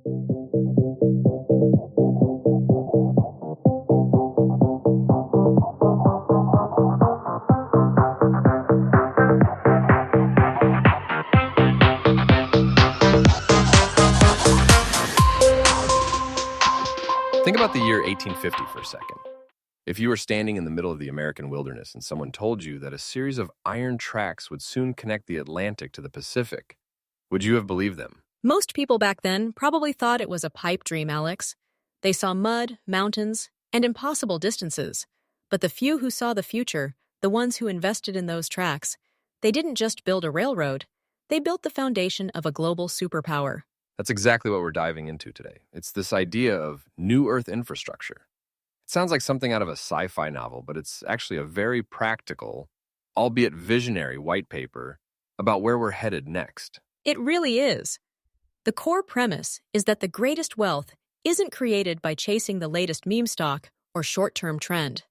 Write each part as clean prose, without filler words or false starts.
Think about the year 1850 for a second. If you were standing in the middle of the American wilderness and someone told you that a series of iron tracks would soon connect the Atlantic to the Pacific, would you have believed them? Most people back then probably thought it was a pipe dream, Alex. They saw mud, mountains, and impossible distances. But the few who saw the future, the ones who invested in those tracks, they didn't just build a railroad. They built the foundation of a global superpower. That's exactly what we're diving into today. It's this idea of New Earth infrastructure. It sounds like something out of a sci-fi novel, but it's actually a very practical, albeit visionary, white paper about where we're headed next. It really is. The core premise is that the greatest wealth isn't created by chasing the latest meme stock or short-term trend.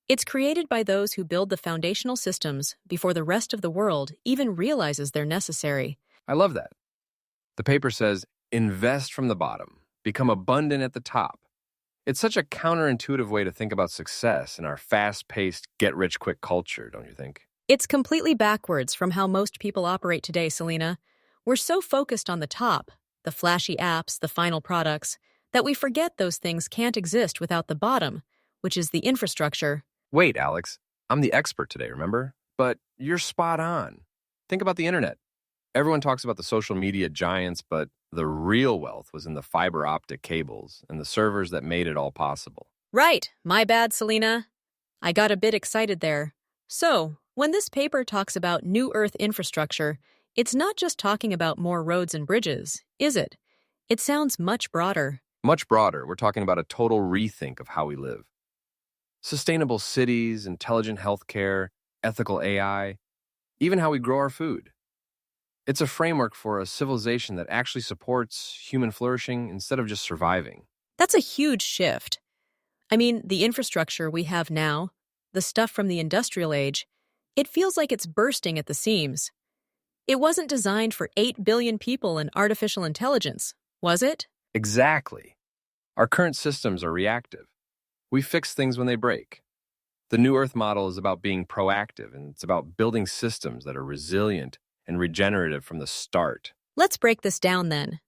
It's created by those who build the foundational systems before the rest of the world even realizes they're necessary. I love that. The paper says, invest from the bottom, become abundant at the top. It's such a counterintuitive way to think about success in our fast-paced, get-rich-quick culture, don't you think? It's completely backwards from how most people operate today, Selena. We're so focused on the top, the flashy apps, the final products, that we forget those things can't exist without the bottom, which is the infrastructure. Wait, Alex, I'm the expert today, remember? But you're spot on. Think about the internet. Everyone talks about the social media giants, but the real wealth was in the fiber optic cables and the servers that made it all possible. Right. My bad, Selena. I got a bit excited there. So, when this paper talks about New Earth infrastructure, it's not just talking about more roads and bridges, is it? It sounds much broader. Much broader. We're talking about a total rethink of how we live. Sustainable cities, intelligent healthcare, ethical AI, even how we grow our food. It's a framework for a civilization that actually supports human flourishing instead of just surviving. That's a huge shift. I mean, the infrastructure we have now, the stuff from the industrial age, it feels like it's bursting at the seams. It wasn't designed for 8 billion people and artificial intelligence, was it? Exactly. Our current systems are reactive. We fix things when they break. The New Earth model is about being proactive, and it's about building systems that are resilient and regenerative from the start. Let's break this down then.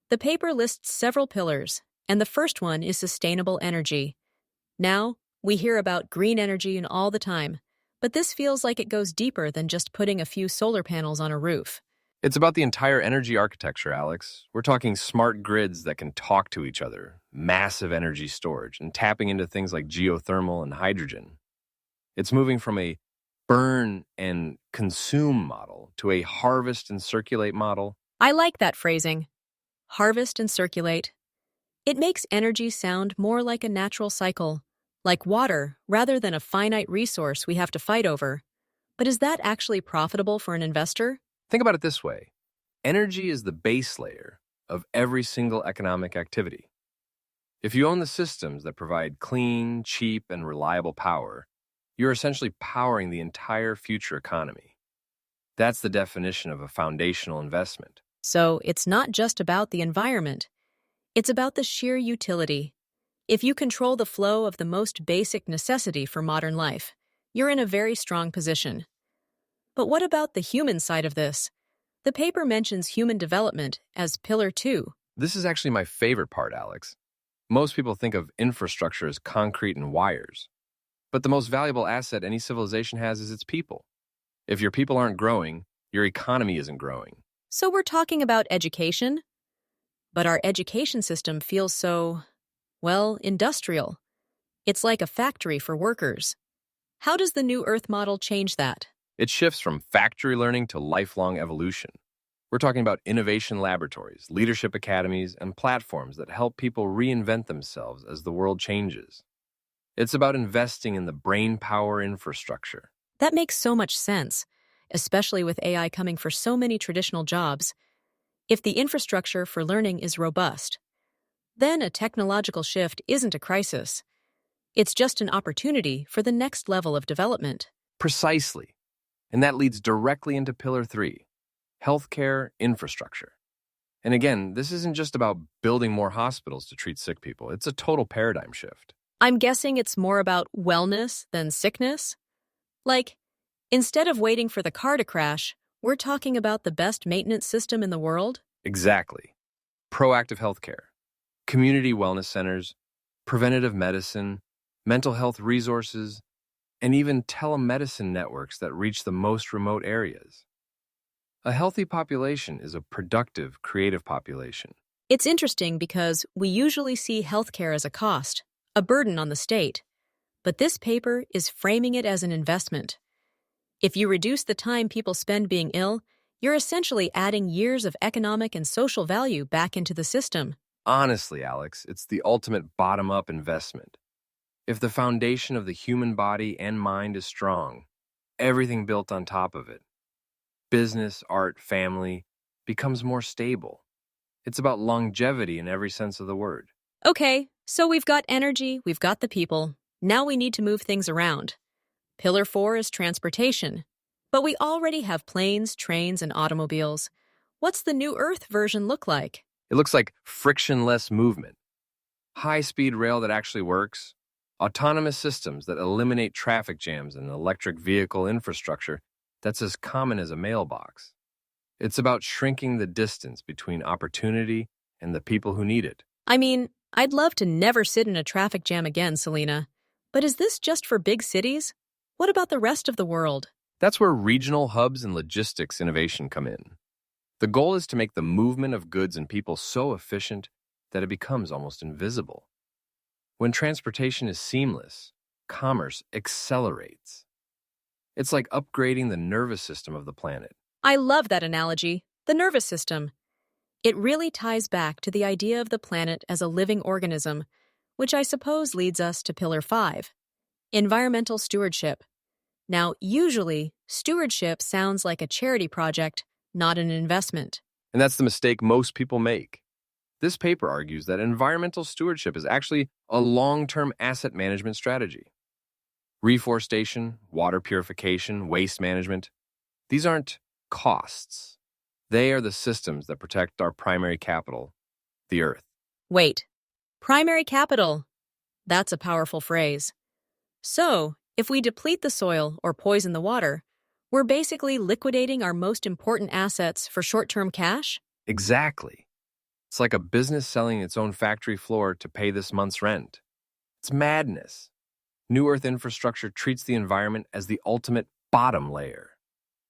The paper lists several pillars, and the first one is sustainable energy. Now, we hear about green energy all the time, but this feels like it goes deeper than just putting a few solar panels on a roof. It's about the entire energy architecture, Alex. We're talking smart grids that can talk to each other, massive energy storage, and tapping into things like geothermal and hydrogen. It's moving from a burn and consume model to a harvest and circulate model. I like that phrasing. Harvest and circulate. It makes energy sound more like a natural cycle, like water, rather than a finite resource we have to fight over. But is that actually profitable for an investor? Think about it this way. Energy is the base layer of every single economic activity. If you own the systems that provide clean, cheap, and reliable power, you're essentially powering the entire future economy. That's the definition of a foundational investment. So it's not just about the environment. It's about the sheer utility. If you control the flow of the most basic necessity for modern life, you're in a very strong position. But what about the human side of this? The paper mentions human development as Pillar 2. This is actually my favorite part, Alex. Most people think of infrastructure as concrete and wires. But the most valuable asset any civilization has is its people. If your people aren't growing, your economy isn't growing. So we're talking about education? But our education system feels so, well, industrial. It's like a factory for workers. How does the New Earth model change that? It shifts from factory learning to lifelong evolution. We're talking about innovation laboratories, leadership academies, and platforms that help people reinvent themselves as the world changes. It's about investing in the brain power infrastructure. That makes so much sense, especially with AI coming for so many traditional jobs. If the infrastructure for learning is robust, then a technological shift isn't a crisis. It's just an opportunity for the next level of development. Precisely. And that leads directly into Pillar 3, healthcare infrastructure. And again, this isn't just about building more hospitals to treat sick people. It's a total paradigm shift. I'm guessing it's more about wellness than sickness. Like, instead of waiting for the car to crash, we're talking about the best maintenance system in the world? Exactly. Proactive healthcare, community wellness centers, preventative medicine, mental health resources, and even telemedicine networks that reach the most remote areas. A healthy population is a productive, creative population. It's interesting because we usually see healthcare as a cost, a burden on the state. But this paper is framing it as an investment. If you reduce the time people spend being ill, you're essentially adding years of economic and social value back into the system. Honestly, Alex, it's the ultimate bottom-up investment. If the foundation of the human body and mind is strong, everything built on top of it, business, art, family, becomes more stable. It's about longevity in every sense of the word. Okay, so we've got energy, we've got the people. Now we need to move things around. Pillar 4 is transportation. But we already have planes, trains, and automobiles. What's the New Earth version look like? It looks like frictionless movement, high-speed rail that actually works, autonomous systems that eliminate traffic jams, and electric vehicle infrastructure that's as common as a mailbox. It's about shrinking the distance between opportunity and the people who need it. I mean, I'd love to never sit in a traffic jam again, Selena. But is this just for big cities? What about the rest of the world? That's where regional hubs and logistics innovation come in. The goal is to make the movement of goods and people so efficient that it becomes almost invisible. When transportation is seamless, commerce accelerates. It's like upgrading the nervous system of the planet. I love that analogy, the nervous system. It really ties back to the idea of the planet as a living organism, which I suppose leads us to Pillar 5, environmental stewardship. Now, usually, stewardship sounds like a charity project, not an investment. And that's the mistake most people make. This paper argues that environmental stewardship is actually a long-term asset management strategy. Reforestation, water purification, waste management, these aren't costs. They are the systems that protect our primary capital, the Earth. Wait, primary capital. That's a powerful phrase. So, if we deplete the soil or poison the water, we're basically liquidating our most important assets for short-term cash? Exactly. It's like a business selling its own factory floor to pay this month's rent. It's madness. New Earth infrastructure treats the environment as the ultimate bottom layer.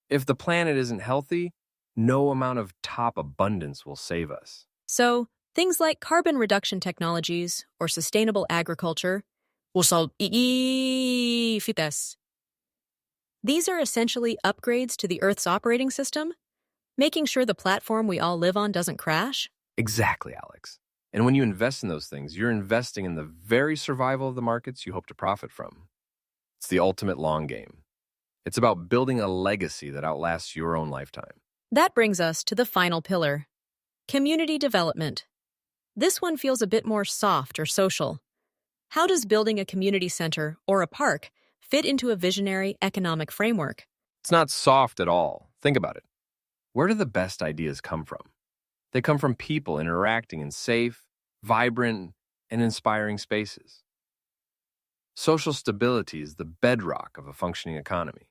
If the planet isn't healthy, no amount of top abundance will save us. So, things like carbon reduction technologies or sustainable agriculture, these are essentially upgrades to the Earth's operating system, making sure the platform we all live on doesn't crash. Exactly, Alex. And when you invest in those things, you're investing in the very survival of the markets you hope to profit from. It's the ultimate long game. It's about building a legacy that outlasts your own lifetime. That brings us to the final pillar, community development. This one feels a bit more soft or social. How does building a community center or a park fit into a visionary economic framework? It's not soft at all. Think about it. Where do the best ideas come from? They come from people interacting in safe, vibrant, and inspiring spaces. Social stability is the bedrock of a functioning economy.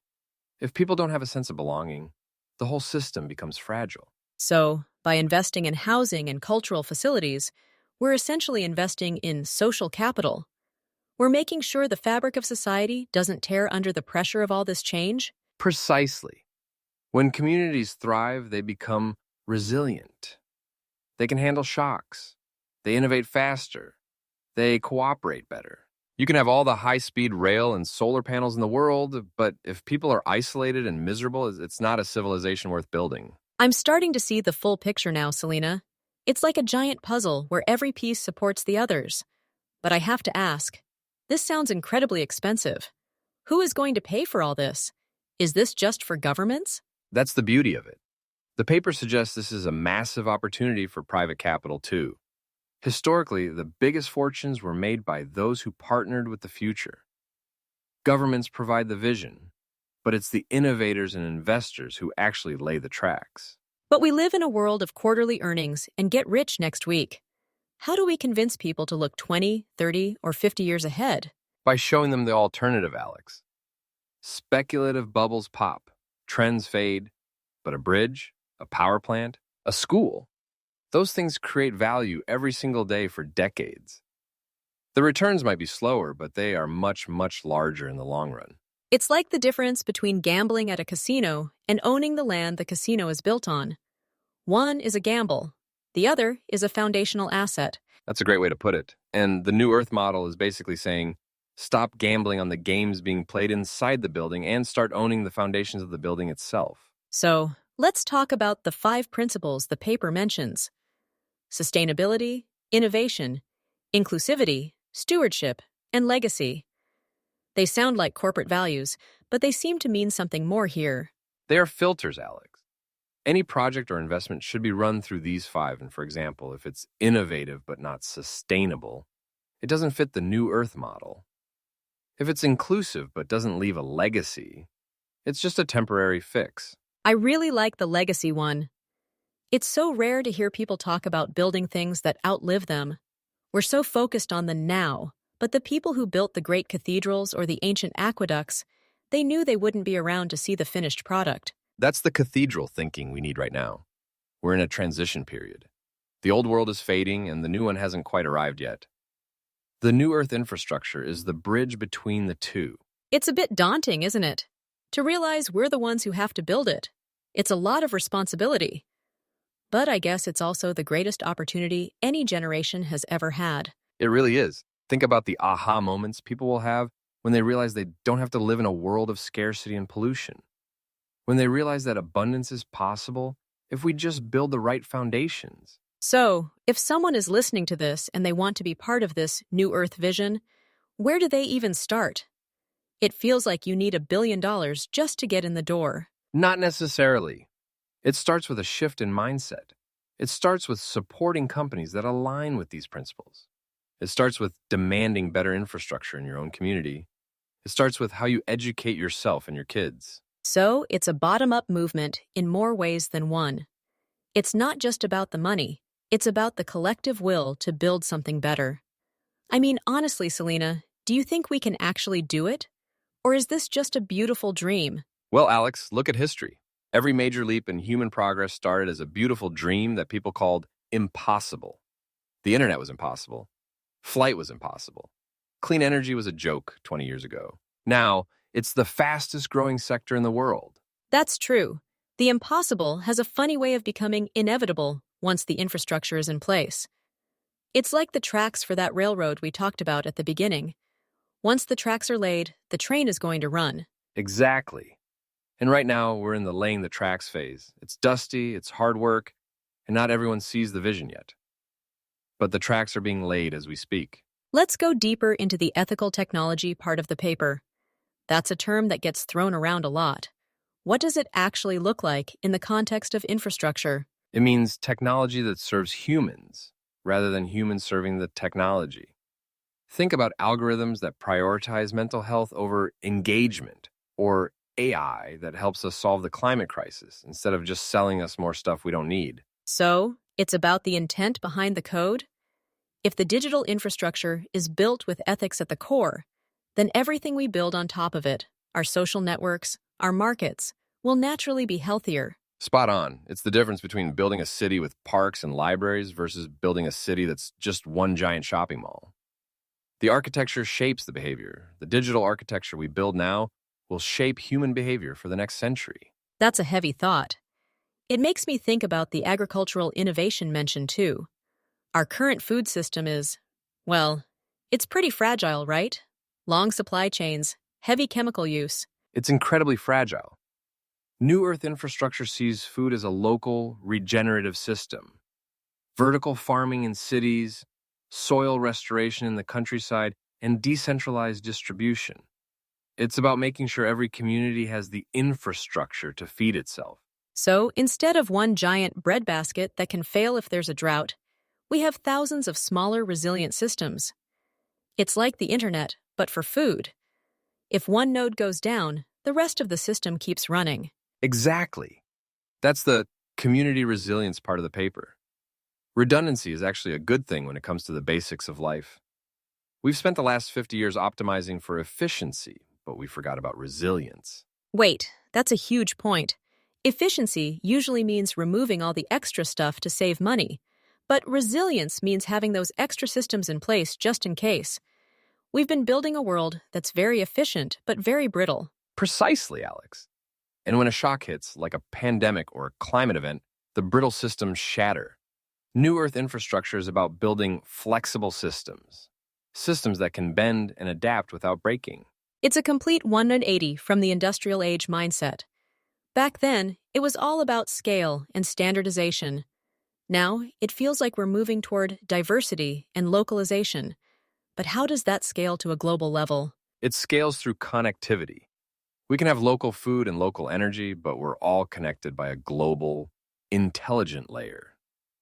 If people don't have a sense of belonging, the whole system becomes fragile. So, by investing in housing and cultural facilities, we're essentially investing in social capital. We're making sure the fabric of society doesn't tear under the pressure of all this change. Precisely. When communities thrive, they become resilient. They can handle shocks. They innovate faster. They cooperate better. You can have all the high-speed rail and solar panels in the world, but if people are isolated and miserable, it's not a civilization worth building. I'm starting to see the full picture now, Selena. It's like a giant puzzle where every piece supports the others. But I have to ask, this sounds incredibly expensive. Who is going to pay for all this? Is this just for governments? That's the beauty of it. The paper suggests this is a massive opportunity for private capital, too. Historically, the biggest fortunes were made by those who partnered with the future. Governments provide the vision, but it's the innovators and investors who actually lay the tracks. But we live in a world of quarterly earnings and get rich next week. How do we convince people to look 20, 30, or 50 years ahead? By showing them the alternative, Alex. Speculative bubbles pop, trends fade, but a bridge, a power plant, a school, those things create value every single day for decades. The returns might be slower, but they are much, much larger in the long run. It's like the difference between gambling at a casino and owning the land the casino is built on. One is a gamble. The other is a foundational asset. That's a great way to put it. And the New Earth model is basically saying, stop gambling on the games being played inside the building and start owning the foundations of the building itself. So, let's talk about the 5 principles the paper mentions: sustainability, innovation, inclusivity, stewardship, and legacy. They sound like corporate values, but they seem to mean something more here. They are filters, Alex. Any project or investment should be run through these 5, and for example, if it's innovative but not sustainable, it doesn't fit the New Earth model. If it's inclusive but doesn't leave a legacy, it's just a temporary fix. I really like the legacy one. It's so rare to hear people talk about building things that outlive them. We're so focused on the now, but the people who built the great cathedrals or the ancient aqueducts, they knew they wouldn't be around to see the finished product. That's the cathedral thinking we need right now. We're in a transition period. The old world is fading and the new one hasn't quite arrived yet. The New Earth infrastructure is the bridge between the two. It's a bit daunting, isn't it? To realize we're the ones who have to build it. It's a lot of responsibility. But I guess it's also the greatest opportunity any generation has ever had. It really is. Think about the aha moments people will have when they realize they don't have to live in a world of scarcity and pollution. When they realize that abundance is possible if we just build the right foundations. So, if someone is listening to this and they want to be part of this New Earth vision, where do they even start? It feels like you need $1 billion just to get in the door. Not necessarily. It starts with a shift in mindset. It starts with supporting companies that align with these principles. It starts with demanding better infrastructure in your own community. It starts with how you educate yourself and your kids. So, it's a bottom-up movement in more ways than one. It's not just about the money. It's about the collective will to build something better. I mean, honestly, Selena, do you think we can actually do it? Or is this just a beautiful dream? Well, Alex, look at history. Every major leap in human progress started as a beautiful dream that people called impossible. The internet was impossible. Flight was impossible. Clean energy was a joke 20 years ago. Now, it's the fastest growing sector in the world. That's true. The impossible has a funny way of becoming inevitable once the infrastructure is in place. It's like the tracks for that railroad we talked about at the beginning. Once the tracks are laid, the train is going to run. Exactly. And right now, we're in the laying the tracks phase. It's dusty, it's hard work, and not everyone sees the vision yet. But the tracks are being laid as we speak. Let's go deeper into the ethical technology part of the paper. That's a term that gets thrown around a lot. What does it actually look like in the context of infrastructure? It means technology that serves humans, rather than humans serving the technology. Think about algorithms that prioritize mental health over engagement, or AI that helps us solve the climate crisis instead of just selling us more stuff we don't need. So, it's about the intent behind the code? If the digital infrastructure is built with ethics at the core, then everything we build on top of it, our social networks, our markets, will naturally be healthier. Spot on. It's the difference between building a city with parks and libraries versus building a city that's just one giant shopping mall. The architecture shapes the behavior. The digital architecture we build now will shape human behavior for the next century. That's a heavy thought. It makes me think about the agricultural innovation mentioned too. Our current food system is, well, it's pretty fragile, right? Long supply chains, heavy chemical use. It's incredibly fragile. New Earth infrastructure sees food as a local, regenerative system. Vertical farming in cities, soil restoration in the countryside, and decentralized distribution. It's about making sure every community has the infrastructure to feed itself. So, instead of one giant breadbasket that can fail if there's a drought, we have thousands of smaller, resilient systems. It's like the internet, but for food. If one node goes down, the rest of the system keeps running. Exactly. That's the community resilience part of the paper. Redundancy is actually a good thing when it comes to the basics of life. We've spent the last 50 years optimizing for efficiency, but we forgot about resilience. Wait, that's a huge point. Efficiency usually means removing all the extra stuff to save money, but resilience means having those extra systems in place just in case. We've been building a world that's very efficient but very brittle. Precisely, Alex. And when a shock hits, like a pandemic or a climate event, the brittle systems shatter. New Earth infrastructure is about building flexible systems, systems that can bend and adapt without breaking. It's a complete 180 from the industrial age mindset. Back then, it was all about scale and standardization. Now, it feels like we're moving toward diversity and localization. But how does that scale to a global level? It scales through connectivity. We can have local food and local energy, but we're all connected by a global, intelligent layer.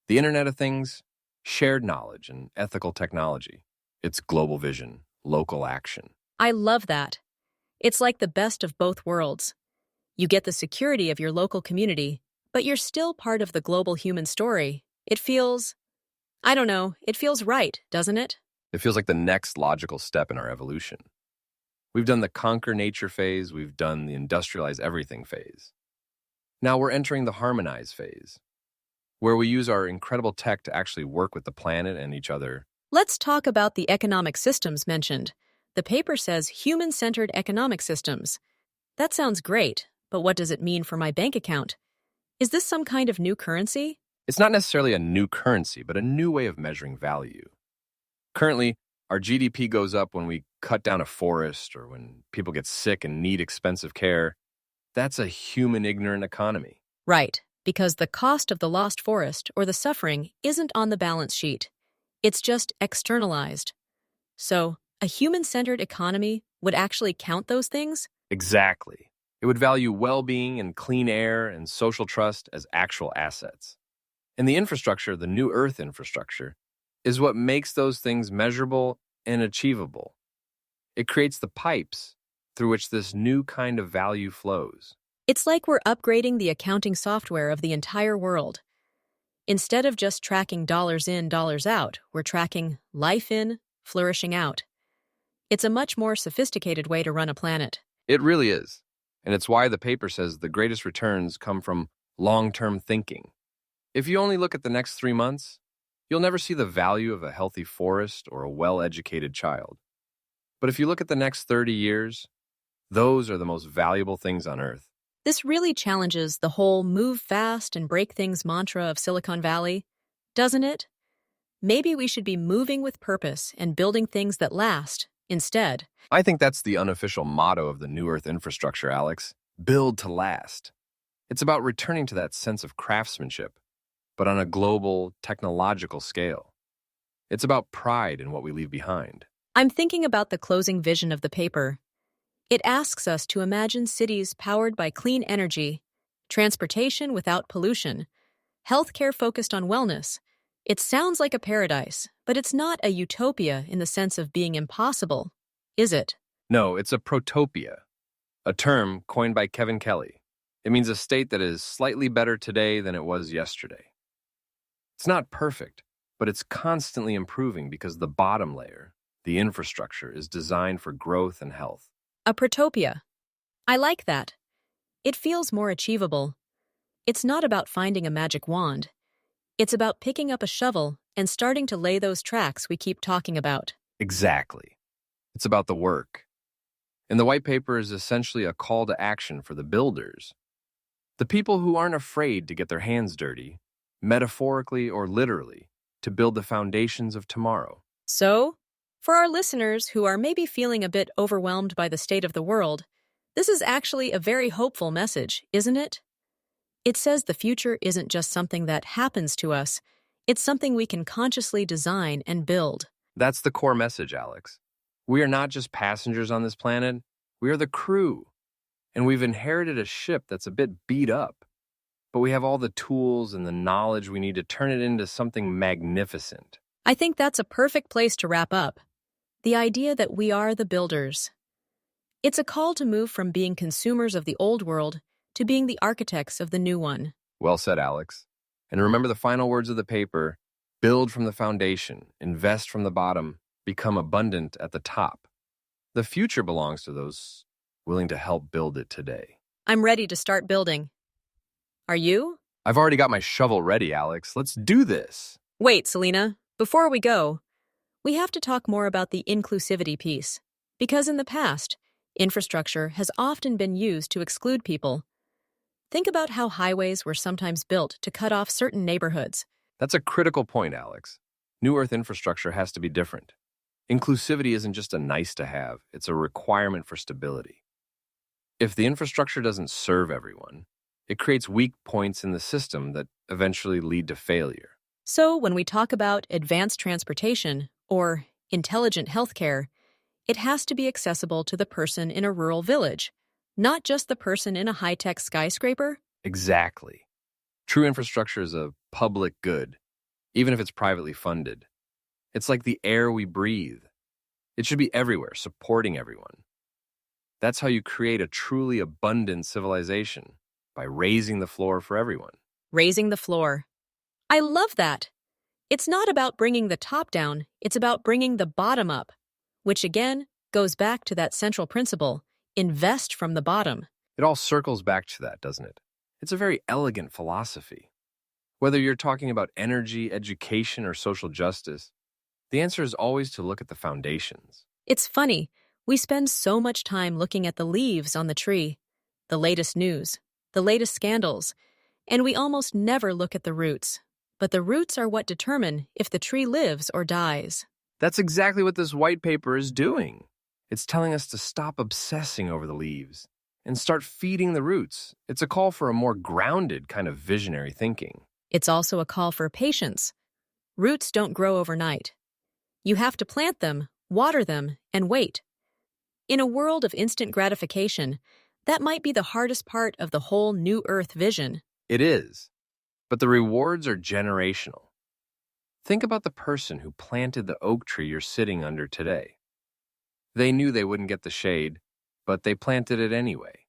The Internet of Things, shared knowledge, and ethical technology. It's global vision, local action. I love that. It's like the best of both worlds. You get the security of your local community, but you're still part of the global human story. It feels, I don't know, it feels right, doesn't it? It feels like the next logical step in our evolution. We've done the conquer nature phase, we've done the industrialize everything phase. Now we're entering the harmonize phase, where we use our incredible tech to actually work with the planet and each other. Let's talk about the economic systems mentioned. The paper says human-centered economic systems. That sounds great, but what does it mean for my bank account? Is this some kind of new currency? It's not necessarily a new currency, but a new way of measuring value. Currently, our GDP goes up when we cut down a forest or when people get sick and need expensive care. That's a human ignorant economy. Right, because the cost of the lost forest or the suffering isn't on the balance sheet. It's just externalized. So, a human-centered economy would actually count those things? Exactly. It would value well-being and clean air and social trust as actual assets. And the infrastructure, the New Earth infrastructure, is what makes those things measurable and achievable. It creates the pipes through which this new kind of value flows. It's like we're upgrading the accounting software of the entire world. Instead of just tracking dollars in, dollars out, we're tracking life in, flourishing out. It's a much more sophisticated way to run a planet. It really is. And it's why the paper says the greatest returns come from long-term thinking. If you only look at the next 3 months, you'll never see the value of a healthy forest or a well-educated child. But if you look at the next 30 years, those are the most valuable things on Earth. This really challenges the whole move fast and break things mantra of Silicon Valley, doesn't it? Maybe we should be moving with purpose and building things that last instead. I think that's the unofficial motto of the New Earth infrastructure, Alex. Build to last. It's about returning to that sense of craftsmanship, but on a global, technological scale. It's about pride in what we leave behind. I'm thinking about the closing vision of the paper. It asks us to imagine cities powered by clean energy, transportation without pollution, healthcare focused on wellness. It sounds like a paradise, but it's not a utopia in the sense of being impossible, is it? No, it's a protopia, a term coined by Kevin Kelly. It means a state that is slightly better today than it was yesterday. It's not perfect, but it's constantly improving because the bottom layer, the infrastructure, is designed for growth and health. A protopia. I like that. It feels more achievable. It's not about finding a magic wand. It's about picking up a shovel and starting to lay those tracks we keep talking about. Exactly. It's about the work. And the white paper is essentially a call to action for the builders. The people who aren't afraid to get their hands dirty, metaphorically or literally, to build the foundations of tomorrow. So, for our listeners who are maybe feeling a bit overwhelmed by the state of the world, this is actually a very hopeful message, isn't it? It says the future isn't just something that happens to us, it's something we can consciously design and build. That's the core message, Alex. We are not just passengers on this planet, we are the crew. And we've inherited a ship that's a bit beat up, but we have all the tools and the knowledge we need to turn it into something magnificent. I think that's a perfect place to wrap up. The idea that we are the builders. It's a call to move from being consumers of the old world to being the architects of the new one. Well said, Alex. And remember the final words of the paper: build from the foundation, invest from the bottom, become abundant at the top. The future belongs to those willing to help build it today. I'm ready to start building. Are you? I've already got my shovel ready, Alex. Let's do this. Wait, Selena. Before we go, we have to talk more about the inclusivity piece. Because in the past, infrastructure has often been used to exclude people. Think about how highways were sometimes built to cut off certain neighborhoods. That's a critical point, Alex. New Earth infrastructure has to be different. Inclusivity isn't just a nice to have, it's a requirement for stability. If the infrastructure doesn't serve everyone, it creates weak points in the system that eventually lead to failure. So when we talk about advanced transportation or intelligent healthcare, it has to be accessible to the person in a rural village, not just the person in a high-tech skyscraper. Exactly. True infrastructure is a public good, even if it's privately funded. It's like the air we breathe. It should be everywhere, supporting everyone. That's how you create a truly abundant civilization, by raising the floor for everyone. Raising the floor. I love that. It's not about bringing the top down, it's about bringing the bottom up, which again goes back to that central principle: invest from the bottom. It all circles back to that, doesn't it? It's a very elegant philosophy. Whether you're talking about energy, education, or social justice, the answer is always to look at the foundations. It's funny, we spend so much time looking at the leaves on the tree, the latest news, the latest scandals, and we almost never look at the roots. But the roots are what determine if the tree lives or dies. That's exactly what this white paper is doing. It's telling us to stop obsessing over the leaves and start feeding the roots. It's a call for a more grounded kind of visionary thinking. It's also a call for patience. Roots don't grow overnight. You have to plant them, water them, and wait. In a world of instant gratification, that might be the hardest part of the whole New Earth vision. It is, but the rewards are generational. Think about the person who planted the oak tree you're sitting under today. They knew they wouldn't get the shade, but they planted it anyway.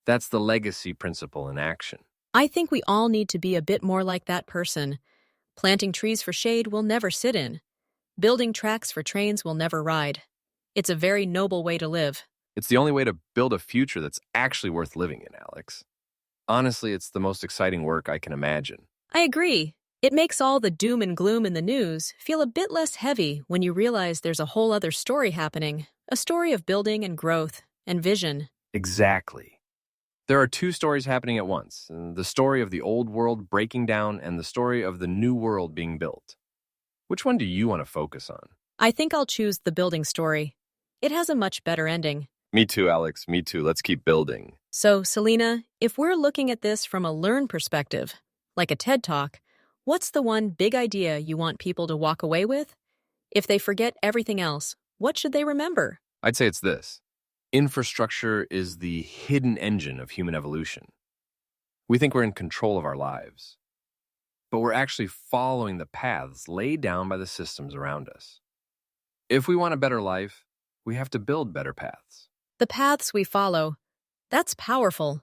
That's the legacy principle in action. I think we all need to be a bit more like that person. Planting trees for shade we'll never sit in. Building tracks for trains we'll never ride. It's a very noble way to live. It's the only way to build a future that's actually worth living in, Alex. Honestly, it's the most exciting work I can imagine. I agree. It makes all the doom and gloom in the news feel a bit less heavy when you realize there's a whole other story happening, a story of building and growth and vision. Exactly. There are two stories happening at once, the story of the old world breaking down and the story of the new world being built. Which one do you want to focus on? I think I'll choose the building story. It has a much better ending. Me too, Alex. Me too. Let's keep building. So, Selena, if we're looking at this from a learn perspective, like a TED Talk, what's the one big idea you want people to walk away with? If they forget everything else, what should they remember? I'd say it's this. Infrastructure is the hidden engine of human evolution. We think we're in control of our lives, but we're actually following the paths laid down by the systems around us. If we want a better life, we have to build better paths. The paths we follow. That's powerful.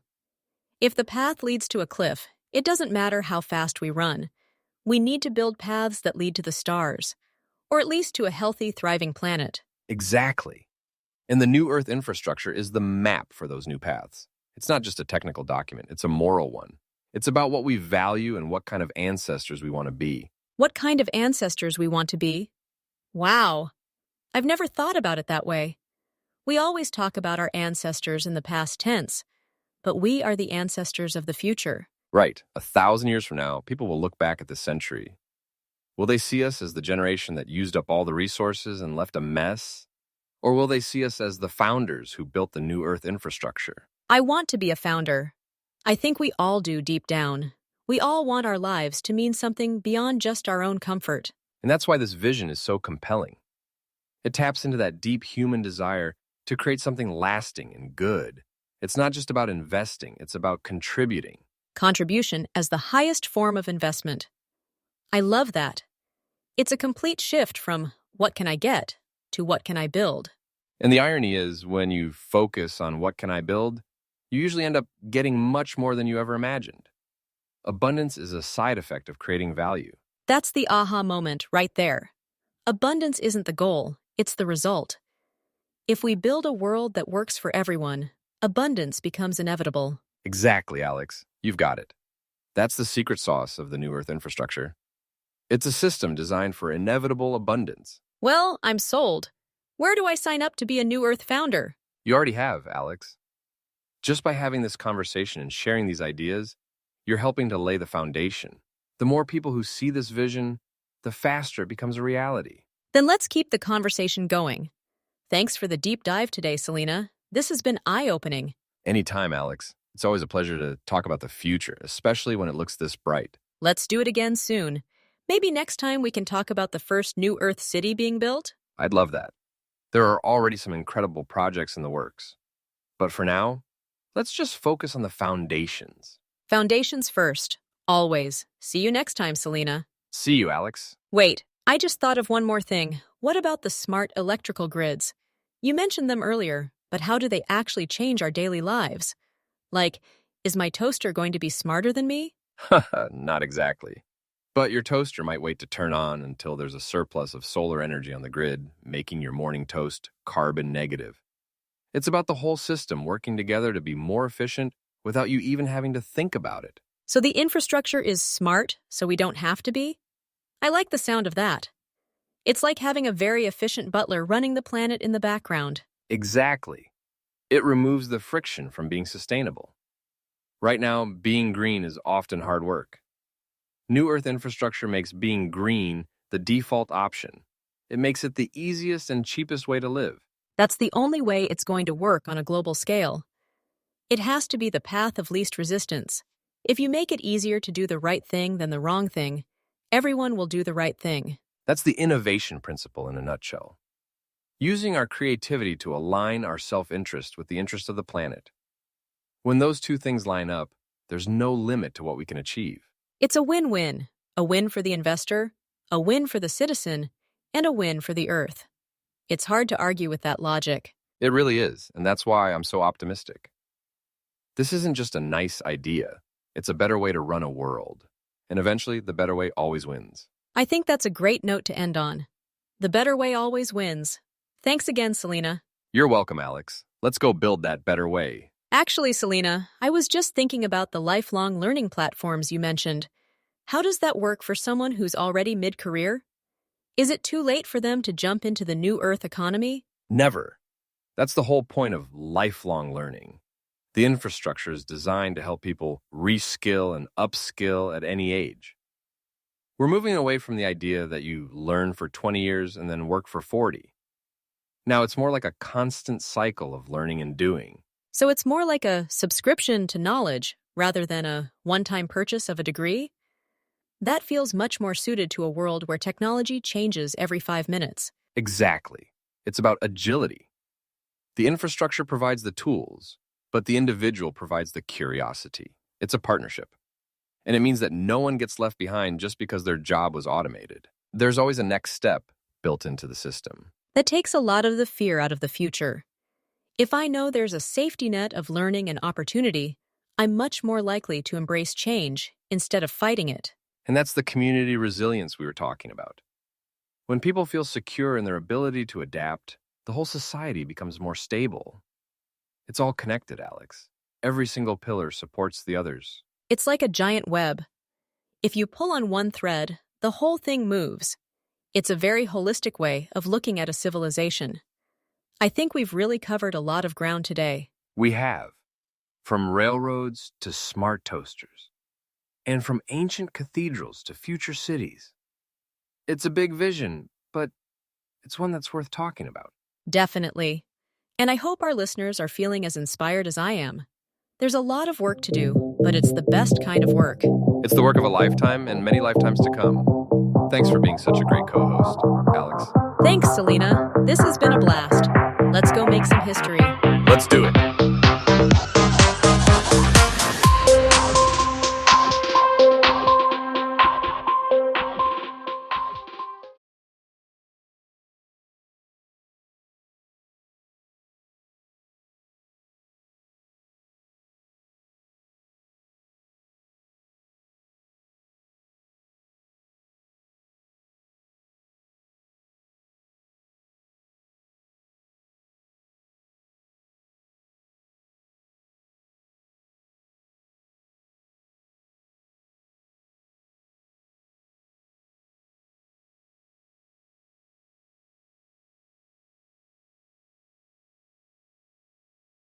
If the path leads to a cliff, it doesn't matter how fast we run. We need to build paths that lead to the stars, or at least to a healthy, thriving planet. Exactly. And the New Earth infrastructure is the map for those new paths. It's not just a technical document, it's a moral one. It's about what we value and what kind of ancestors we want to be. What kind of ancestors we want to be? Wow. I've never thought about it that way. We always talk about our ancestors in the past tense, but we are the ancestors of the future. Right. 1,000 years from now, people will look back at this century. Will they see us as the generation that used up all the resources and left a mess? Or will they see us as the founders who built the New Earth infrastructure? I want to be a founder. I think we all do deep down. We all want our lives to mean something beyond just our own comfort. And that's why this vision is so compelling. It taps into that deep human desire to create something lasting and good. It's not just about investing, it's about contributing. Contribution as the highest form of investment. I love that. It's a complete shift from what can I get to what can I build. And the irony is, when you focus on what can I build, you usually end up getting much more than you ever imagined. Abundance is a side effect of creating value. That's the aha moment right there. Abundance isn't the goal, it's the result. If we build a world that works for everyone, abundance becomes inevitable. Exactly, Alex. You've got it. That's the secret sauce of the New Earth infrastructure. It's a system designed for inevitable abundance. Well, I'm sold. Where do I sign up to be a New Earth founder? You already have, Alex. Just by having this conversation and sharing these ideas, you're helping to lay the foundation. The more people who see this vision, the faster it becomes a reality. Then let's keep the conversation going. Thanks for the deep dive today, Selena. This has been eye-opening. Anytime, Alex. It's always a pleasure to talk about the future, especially when it looks this bright. Let's do it again soon. Maybe next time we can talk about the first New Earth city being built? I'd love that. There are already some incredible projects in the works. But for now, let's just focus on the foundations. Foundations first. Always. See you next time, Selena. See you, Alex. Wait, I just thought of one more thing. What about the smart electrical grids? You mentioned them earlier, but how do they actually change our daily lives? Like, is my toaster going to be smarter than me? Not exactly. But your toaster might wait to turn on until there's a surplus of solar energy on the grid, making your morning toast carbon negative. It's about the whole system working together to be more efficient without you even having to think about it. So the infrastructure is smart, so we don't have to be? I like the sound of that. It's like having a very efficient butler running the planet in the background. Exactly. It removes the friction from being sustainable. Right now, being green is often hard work. New Earth infrastructure makes being green the default option. It makes it the easiest and cheapest way to live. That's the only way it's going to work on a global scale. It has to be the path of least resistance. If you make it easier to do the right thing than the wrong thing, everyone will do the right thing. That's the innovation principle in a nutshell. Using our creativity to align our self-interest with the interest of the planet. When those two things line up, there's no limit to what we can achieve. It's a win-win. A win for the investor, a win for the citizen, and a win for the Earth. It's hard to argue with that logic. It really is, and that's why I'm so optimistic. This isn't just a nice idea. It's a better way to run a world. And eventually, the better way always wins. I think that's a great note to end on. The better way always wins. Thanks again, Selena. You're welcome, Alex. Let's go build that better way. Actually, Selena, I was just thinking about the lifelong learning platforms you mentioned. How does that work for someone who's already mid-career? Is it too late for them to jump into the New Earth economy? Never. That's the whole point of lifelong learning. The infrastructure is designed to help people reskill and upskill at any age. We're moving away from the idea that you learn for 20 years and then work for 40. Now it's more like a constant cycle of learning and doing. So it's more like a subscription to knowledge rather than a one-time purchase of a degree? That feels much more suited to a world where technology changes every 5 minutes. Exactly. It's about agility. The infrastructure provides the tools, but the individual provides the curiosity. It's a partnership. And it means that no one gets left behind just because their job was automated. There's always a next step built into the system. That takes a lot of the fear out of the future. If I know there's a safety net of learning and opportunity, I'm much more likely to embrace change instead of fighting it. And that's the community resilience we were talking about. When people feel secure in their ability to adapt, the whole society becomes more stable. It's all connected, Alex. Every single pillar supports the others. It's like a giant web. If you pull on one thread, the whole thing moves. It's a very holistic way of looking at a civilization. I think we've really covered a lot of ground today. We have. From railroads to smart toasters. And from ancient cathedrals to future cities. It's a big vision, but it's one that's worth talking about. Definitely. And I hope our listeners are feeling as inspired as I am. There's a lot of work to do, but it's the best kind of work. It's the work of a lifetime and many lifetimes to come. Thanks for being such a great co-host, Alex. Thanks, Selena. This has been a blast. Let's go make some history. Let's do it.